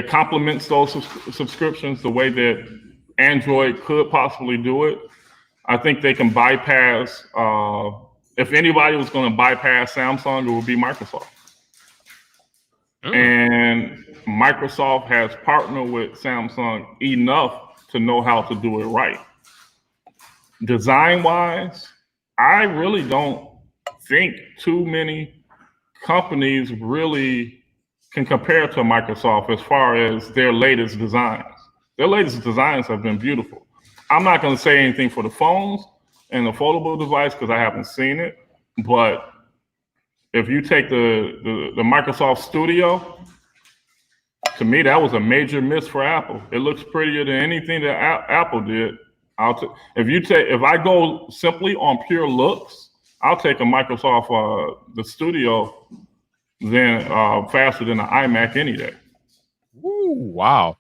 complements those subscriptions the way that Android could possibly do it, I think they can bypass. If anybody was going to bypass Samsung, it would be Microsoft. And Microsoft has partnered with Samsung enough to know how to do it right. Design-wise, I really don't think too many companies really can compare to Microsoft as far as their latest designs. Their latest designs have been beautiful. I'm not going to say anything for the phones and the foldable device because I haven't seen it. But if you take the Microsoft Studio, to me, that was a major miss for Apple. It looks prettier than anything that Apple did. If I go simply on pure looks, I'll take a Microsoft the Studio than faster than an iMac any day. Ooh, wow.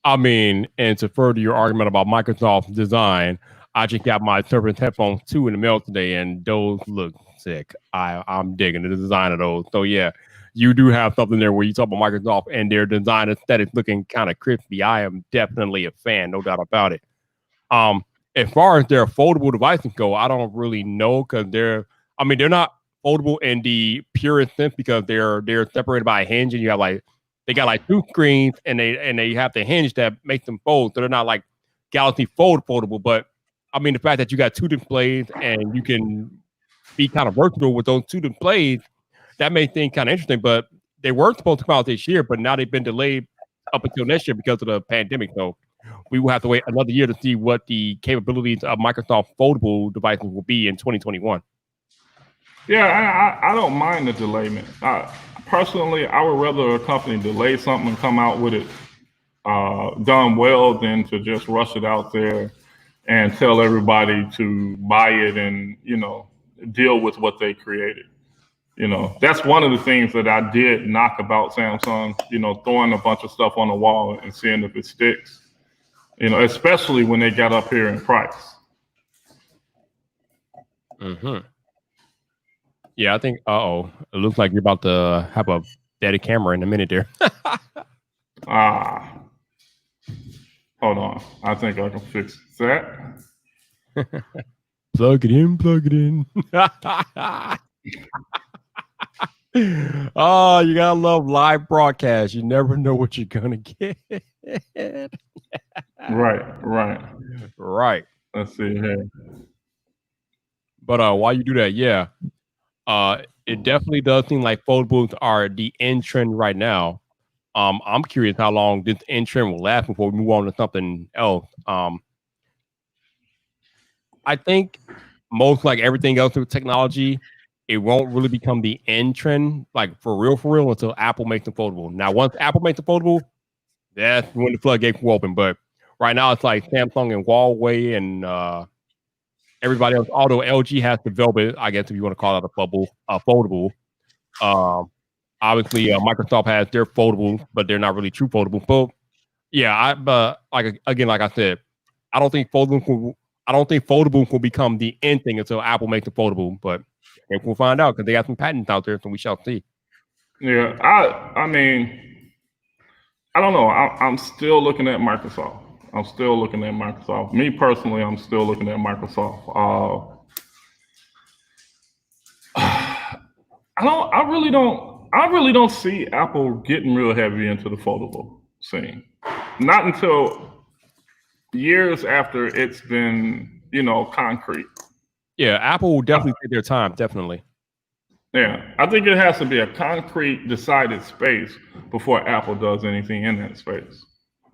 I mean, and to further your argument about Microsoft design, I just got my Surface headphones 2 in the mail today, and those look sick. I'm digging the design of those. So yeah, you do have something there where you talk about Microsoft and their design aesthetic looking kind of crispy. I am definitely a fan, no doubt about it. As far as their foldable devices go, I don't really know because they're not foldable in the purest sense because they're separated by a hinge, and you have they got 2 screens, and they have the hinge that makes them fold, so they're not like Galaxy Fold foldable. But I mean, the fact that you got 2 displays and you can be kind of versatile with those 2 displays, that makes things kind of interesting. But they were supposed to come out this year, but now they've been delayed up until next year because of the pandemic. So we will have to wait another year to see what the capabilities of Microsoft foldable devices will be in 2021. Yeah, I don't mind the delayment. Personally, I would rather a company delay something and come out with it done well than to just rush it out there and tell everybody to buy it and, deal with what they created. That's one of the things that I did knock about Samsung, throwing a bunch of stuff on the wall and seeing if it sticks, especially when they got up here in price. Mm-hmm. Yeah, I think, it looks like you're about to have a steady camera in a minute there. Hold on. I think I can fix that. Plug it in. Oh, you gotta love live broadcast. You never know what you're gonna get. Right. Let's see here. But while you do that, yeah, it definitely does seem like foldables are the in trend right now. I'm curious how long this in trend will last before we move on to something else. I think most like everything else with technology, it won't really become the end trend, like for real, until Apple makes them foldable. Now, once Apple makes them foldable, that's when the floodgates will open. But right now, it's like Samsung and Huawei and everybody else. Although LG has developed it, I guess if you want to call it a foldable. Obviously, Microsoft has their foldable, but they're not really true foldable. But yeah, like I said, I don't think foldables will become the end thing until Apple makes it foldable. But we'll find out because they got some patents out there, so we shall see. Yeah, I mean, I don't know. I'm still looking at Microsoft. Me personally, I'm still looking at Microsoft. I really don't see Apple getting real heavy into the foldable scene. Not until years after it's been, concrete. Yeah, Apple will definitely take their time, definitely. Yeah, I think it has to be a concrete, decided space before Apple does anything in that space.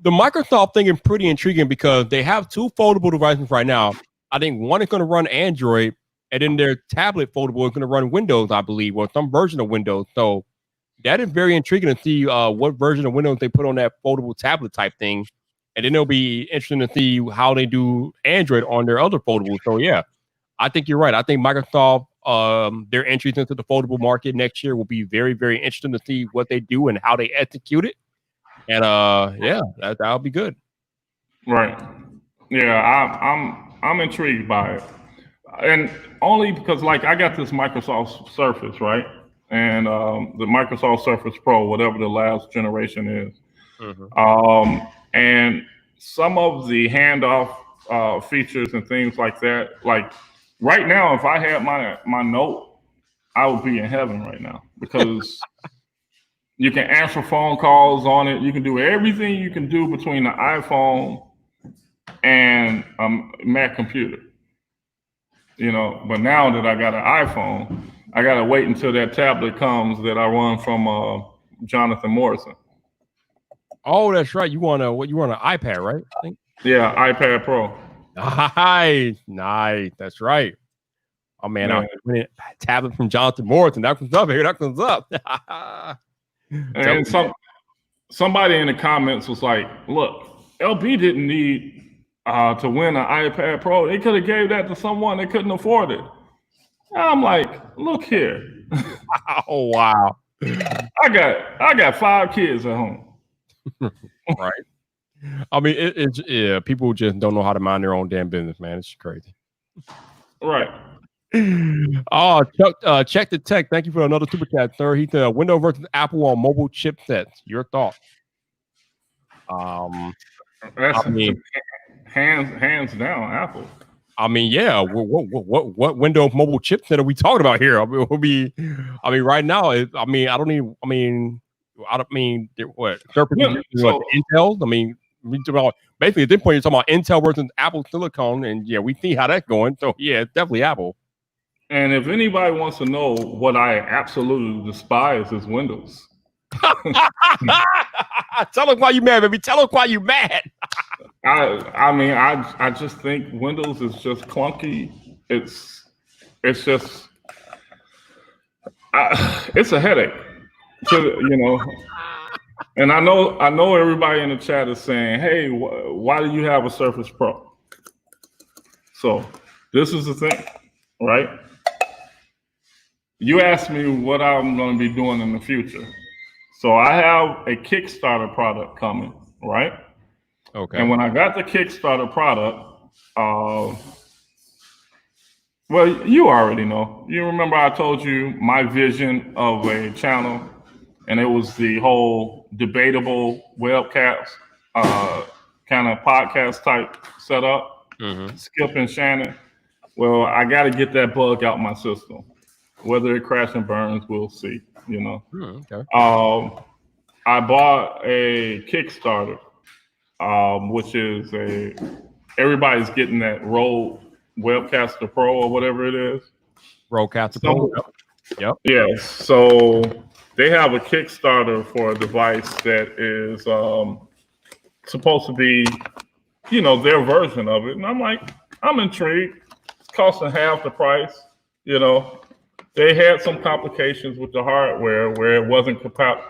The Microsoft thing is pretty intriguing because they have 2 foldable devices right now. I think one is going to run Android, and then their tablet foldable is going to run Windows, I believe, or some version of Windows. So that is very intriguing to see what version of Windows they put on that foldable tablet type thing. And then it'll be interesting to see how they do Android on their other foldables. So yeah, I think you're right. I think Microsoft, their entries into the foldable market next year will be very, very interesting to see what they do and how they execute it. And that'll be good. Right. Yeah, I'm intrigued by it. And only because I got this Microsoft Surface, right? And the Microsoft Surface Pro, whatever the last generation is. Mm-hmm. And some of the handoff features and things like that, like right now, if I had my Note, I would be in heaven right now because you can answer phone calls on it. You can do everything you can do between the iPhone and a Mac computer. But now that I got an iPhone, I got to wait until that tablet comes that I run from Jonathan Morrison. Oh, that's right. You want an iPad, right? I think. Yeah, iPad Pro. Nice. That's right. Oh man, I'm winning tablet from Jonathan Morrison. That comes up here. That comes up. And somebody in the comments was like, "Look, LB didn't need to win an iPad Pro. They could have gave that to someone that couldn't afford it." I'm like, "Look here." Oh wow. I got 5 kids at home. Right. I mean, it's people just don't know how to mind their own damn business, man. It's crazy. Right. Oh, Chuck, check the tech. Thank you for another super chat, sir. He said Windows versus Apple on mobile chipsets. Your thoughts? That's hands down Apple. I mean, yeah. What Windows mobile chipset are we talking about here? I mean, right now, what? Surface Intel? I mean, basically at this point, you're talking about Intel versus Apple Silicon, and yeah, we see how that's going. So yeah, it's definitely Apple. And if anybody wants to know what I absolutely despise is Windows. Tell us why you mad, baby. Tell us why you mad. I mean, I just think Windows is just clunky. It's just it's a headache, And I know everybody in the chat is saying, "Hey, why do you have a Surface Pro?" So this is the thing, right? You asked me what I'm going to be doing in the future. So I have a Kickstarter product coming, right? Okay. And when I got the Kickstarter product, well, you already know. You remember I told you my vision of a channel, and it was the whole debatable webcast kind of podcast type setup, Skip and Shannon. Well, I got to get that bug out my system. Whether it crashes and burns, we'll see. Okay. I bought a Kickstarter, which is everybody's getting that Rode Webcaster Pro or whatever it is. Rodecaster Pro. Yep. Yes. So they have a Kickstarter for a device that is supposed to be, their version of it. And I'm like, I'm intrigued. It's costing half the price. They had some complications with the hardware where it wasn't compatible.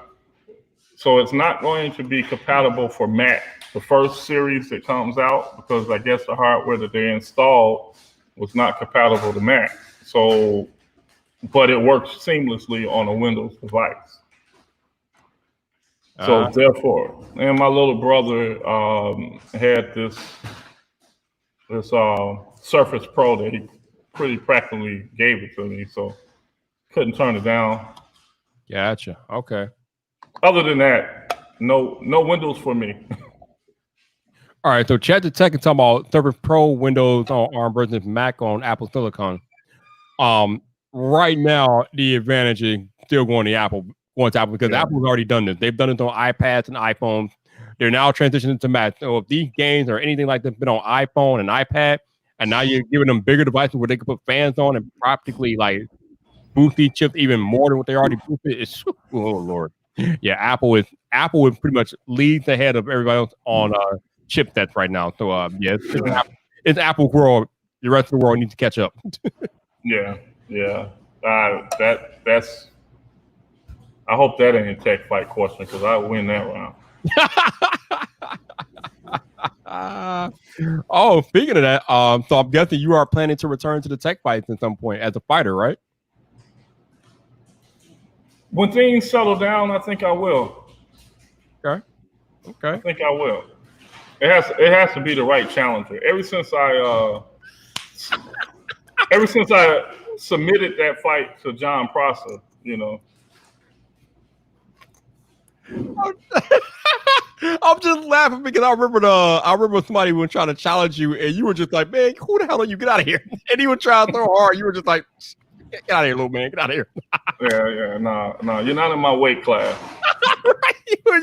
So it's not going to be compatible for Mac, the first series that comes out, because I guess the hardware that they installed was not compatible to Mac. So, but it works seamlessly on a Windows device. So therefore, and my little brother had this Surface Pro that he pretty practically gave it to me, so couldn't turn it down. Gotcha. Okay. Other than that, no Windows for me. All right. So chat the tech and talk about Surface Pro Windows on ARM versus Mac on Apple Silicon. Right now, the advantage is still going to Apple because Apple's already done this. They've done it on iPads and iPhones. They're now transitioning to Mac. So if these games or anything like that been on iPhone and iPad, and now you're giving them bigger devices where they can put fans on and practically like boost these chips even more than what they already boosted. It's oh Lord. Yeah, Apple is pretty much leads ahead of everybody else on chipsets right now. So it's Apple world. The rest of the world needs to catch up. Yeah. That's. I hope that ain't a tech fight question because I win that round. Speaking of that, so I'm guessing you are planning to return to the tech fights at some point as a fighter, right? When things settle down, I think I will. Okay. I think I will. It has to be the right challenger. Ever since I submitted that fight to John Prosser, I'm just laughing because I remember somebody was trying to challenge you, and you were just like, "Man, who the hell are you? Get out of here!" And he was trying so hard, you were just like, "Get out of here, little man! Get out of here!" No, you're not in my weight class.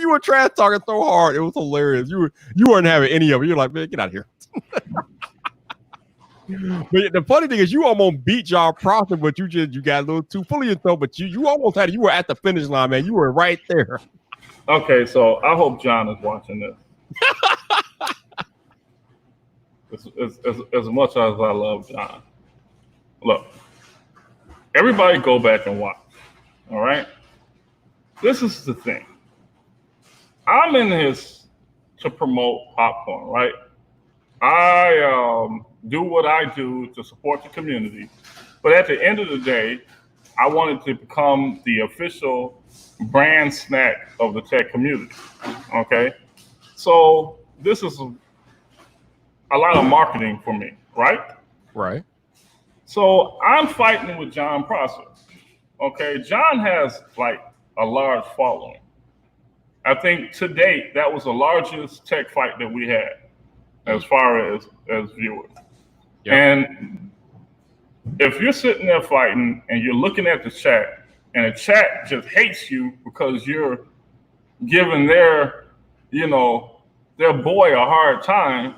You were trash talking so hard, it was hilarious. You weren't having any of it. You're like, "Man, get out of here!" But the funny thing is, you almost beat John Prosser, but you got a little too full of yourself. But you almost had it. You were at the finish line, man. You were right there. Okay, so I hope John is watching this. As much as I love John, look, everybody go back and watch. All right, this is the thing. I'm in this to promote popcorn, right? I do what I do to support the community, but at the end of the day, I wanted to become the official brand snack of the tech community. Okay, so this is a lot of marketing for me, right? Right. So I'm fighting with John Prosser. Okay, John has like a large following. I think to date that was the largest tech fight that we had as far as viewers. Yep. And if you're sitting there fighting and you're looking at the chat and the chat just hates you because you're giving their boy a hard time,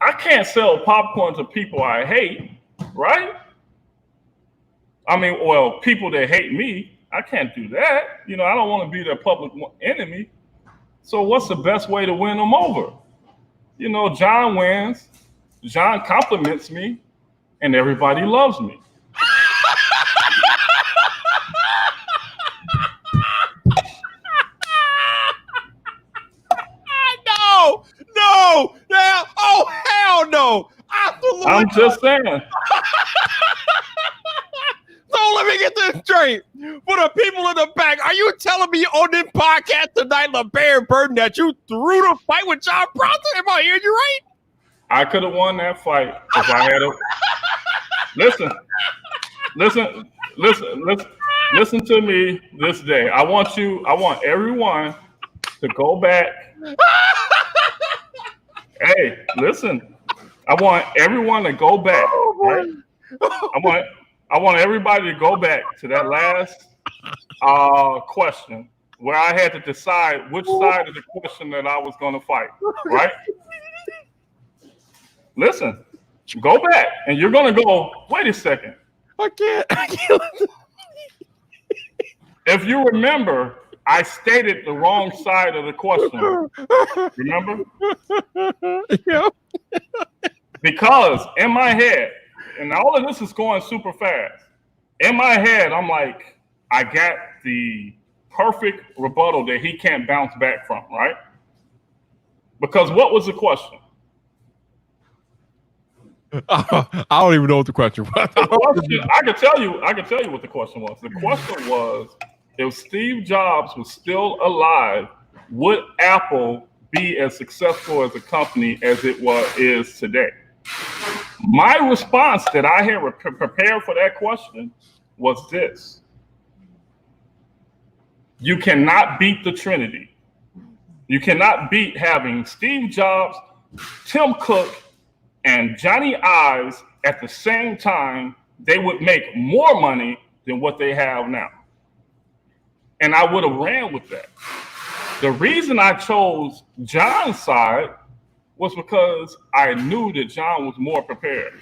I can't sell popcorn to people I hate, right? I mean, well, people that hate me, I can't do that. I don't want to be their public enemy. So what's the best way to win them over? John wins, John compliments me, and everybody loves me. Oh, hell no. Absolutely. I'm just saying. So let me get this straight. For the people in the back, are you telling me on this podcast tonight, Lebarron Burton, that you threw the fight with John Prosser? Am I hearing you right? I could have won that fight if I had a... Listen to me this day. I want everyone to go back. Hey, listen. I want everyone to go back. Right? I want everybody to go back to that last question where I had to decide which side of the question that I was going to fight. Right? Listen, go back, and you're going to go, wait a second. I can't. If you remember, I stated the wrong side of the question. Remember? Yeah. Because in my head, and all of this is going super fast, in my head, I'm like, I got the perfect rebuttal that he can't bounce back from, right? Because what was the question? I don't even know what the question was. I can tell you what the question was. The question was, if Steve Jobs was still alive, would Apple be as successful as a company as it is today? My response that I had prepared for that question was this: you cannot beat the Trinity. You cannot beat having Steve Jobs, Tim Cook, and Johnny Ives at the same time. They would make more money than what they have now. And I would have ran with that. The reason I chose John's side was because I knew that John was more prepared.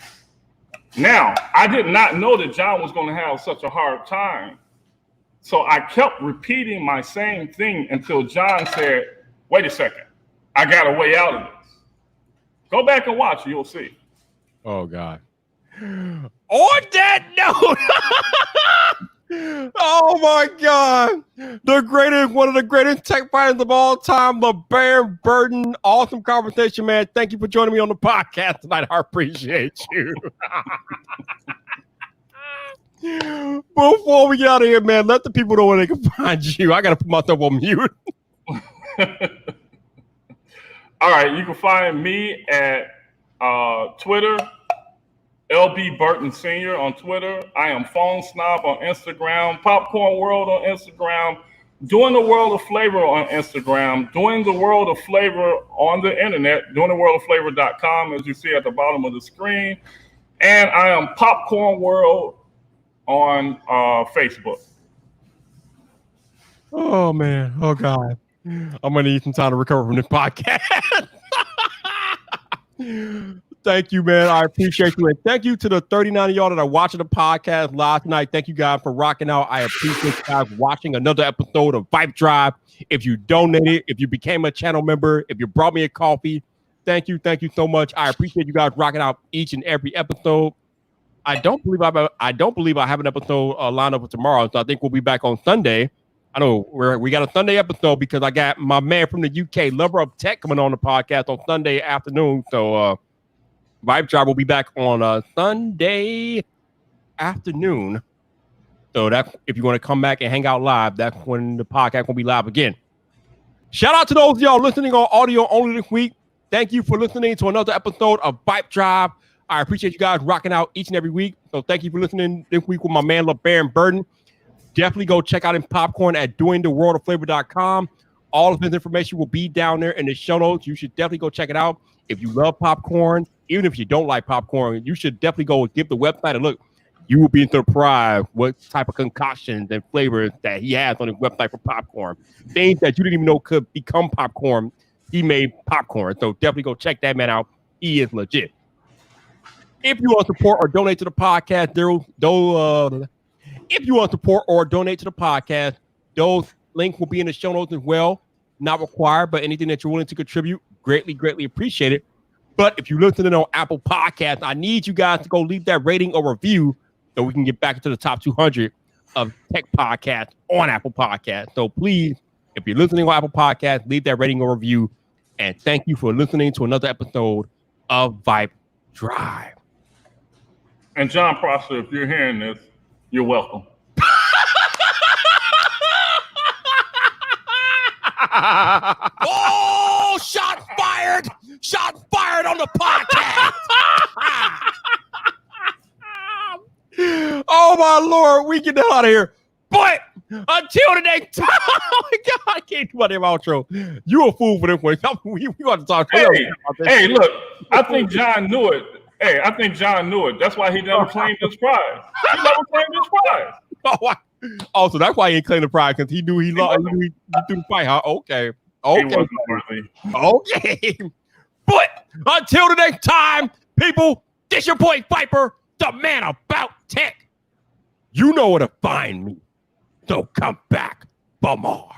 Now, I did not know that John was going to have such a hard time. So I kept repeating my same thing until John said, wait a second, I got a way out of this. Go back and watch, you'll see. Oh, God. On that note, oh, my God. One of the greatest tech fighters of all time, Lebarron Burton. Awesome conversation, man. Thank you for joining me on the podcast tonight. I appreciate you. Before we get out of here, man, let the people know where they can find you. I got to put myself on mute. All right, you can find me at Twitter, LB Burton Sr. on Twitter. I am Phone Snob on Instagram, Popcorn World on Instagram, Doing the World of Flavor on Instagram, Doing the World of Flavor on the internet, doingtheworldoflavor.com, as you see at the bottom of the screen. And I am Popcorn World on Facebook. Oh, man. Oh, God. I'm going to need some time to recover from this podcast. Thank you, man. I appreciate you. And thank you to the 39 of y'all that are watching the podcast live tonight. Thank you guys for rocking out. I appreciate you guys watching another episode of VypDrive. If you donated, if you became a channel member, if you brought me a coffee, thank you so much. I appreciate you guys rocking out each and every episode. I don't believe I have an episode lined up for tomorrow, so I think we'll be back on Sunday. I know we got a Sunday episode because I got my man from the UK, Lover of Tech, coming on the podcast on Sunday afternoon. So VypDrive will be back on Sunday afternoon. So that if you want to come back and hang out live, that's when the podcast will be live again. Shout out to those of y'all listening on audio only this week. Thank you for listening to another episode of VypDrive. I appreciate you guys rocking out each and every week. So thank you for listening this week with my man Lebarron Burton. Definitely go check out his popcorn at doingtheworldoflavor.com. All of his information will be down there in the show notes. You should definitely go check it out. If you love popcorn, even if you don't like popcorn, you should definitely go give the website a look. You will be surprised what type of concoctions and flavors that he has on his website for popcorn. Things that you didn't even know could become popcorn. He made popcorn. So definitely go check that man out. He is legit. If you want to support or donate to the podcast, those links will be in the show notes as well. Not required, but anything that you're willing to contribute, greatly appreciated. But if you're listening on Apple Podcasts, I need you guys to go leave that rating or review so we can get back into the top 200 of tech podcasts on Apple Podcasts. So please, if you're listening on Apple Podcasts, leave that rating or review. And thank you for listening to another episode of VypDrive. And John Prosser, if you're hearing this, you're welcome. Oh, shot fired! Shot fired on the podcast! Oh, my Lord. We get the hell out of here. But until the next time, oh my God, I can't do my damn outro. You a fool for this one. We got to talk. Hey, look, I think John knew it. That's why he never claimed his prize. He never claimed his prize. Oh, so that's why he ain't claimed the prize, because he knew he lost. He threw the fight, huh? Okay. He wasn't worthy. Okay. But until the next time, people, this your boy Viper, the man about tech. You know where to find me. So come back for more.